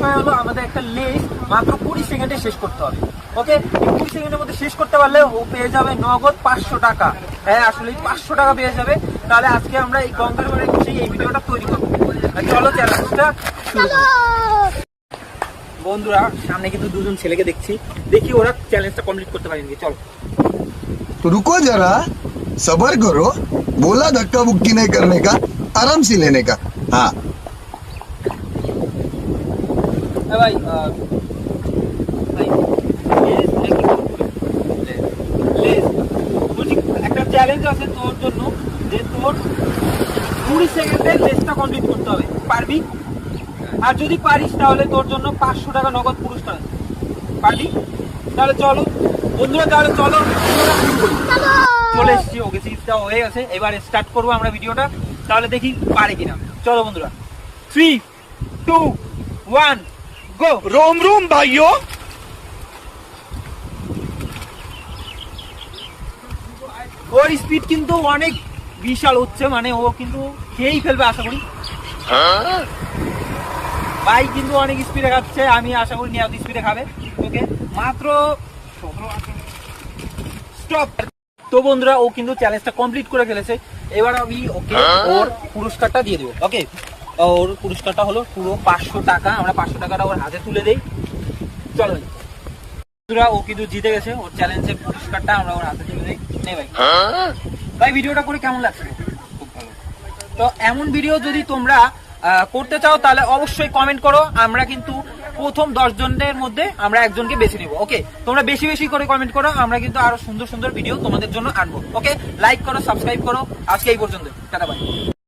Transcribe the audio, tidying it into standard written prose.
বিষয় হলো আমাদের একটা লেস মাত্র 20 সেকেন্ডে শেষ করতে হবে। ওকে, 20 সেকেন্ডের মধ্যে শেষ করতে পারলে ও পেয়ে যাবে নগদ 500 টাকা। হ্যাঁ, আসলে 500 টাকা পেয়ে যাবে। তাহলে আজকে আমরা এই গঙ্গার বাড়ি বসে এই ভিডিওটা তৈরি করবো। চলো চ্যালেঞ্জটা শুরু করি। বন্ধুরা, সামনে কিন্তু দুজন ছেলেকে দেখছি, দেখি ওরা চ্যালেঞ্জটা কমপ্লিট করতে পারেনি। চলো। तो रुको जरा, सबर करो। बोला धक्का बुक्की नहीं करने का, आराम से लेने का। हाँ ভাই ভাই একটা চ্যালেঞ্জ আছে তোর জন্য, যে তোর 20 সেকেন্ডে লেসটা কমপ্লিট করতে হবে। পারবি? আর যদি পারিস তাহলে তোর জন্য 500 টাকা নগদ পুরস্কার আছে। পারবি? তাহলে চলো বন্ধুরা, তাহলে চলো চলে এসেছি। ওকে, সিরিজটা হয়ে গেছে, এবার স্টার্ট করবো আমরা ভিডিওটা। তাহলে দেখি পারে কিনা। চলো বন্ধুরা, 3, 2, 1 গো। रोम रोम भाइयों। ওর স্পিড কিন্তু অনেক বিশাল হচ্ছে, মানে ও কিন্তু খেয়েই ফেলবে আশা করি। ভাই কিন্তু অনেক স্পিডে খাচ্ছে, আমি আশা করি নিয়ে স্পিডে খাবে। ওকে, মাত্র স্টপ। তো বন্ধুরা, ও কিন্তু চ্যালেঞ্জটা কমপ্লিট করে ফেলেছে। এবার আমি ওকে ওর পুরস্কারটা দিয়ে দেবো। ওকে, ওর পুরস্কারটা হলো পুরো 500 টাকা। আমরা 500 টাকাটা ওর হাতে তুলে দেই। চলো বন্ধুরা, ও কিন্তু জিতে গেছে। ওর চ্যালেঞ্জের পুরস্কারটা আমরা ওর হাতে তুলে দেই। নে ভাই। ভাই, ভিডিওটা করে কেমন লাগছে? খুব ভালো। তো এমন ভিডিও যদি তোমরা করতে চাও তাহলে অবশ্যই কমেন্ট করো। আমরা কিন্তু প্রথম 10 জনের মধ্যে আমরা একজনকে বেছে নিব। ওকে, তোমরা বেশি বেশি করে কমেন্ট করো, আমরা কিন্তু আরো সুন্দর সুন্দর ভিডিও তোমাদের জন্য আনবো। ওকে, লাইক করো, সাবস্ক্রাইব করো। আজকে এই পর্যন্ত, টাটা, বাই।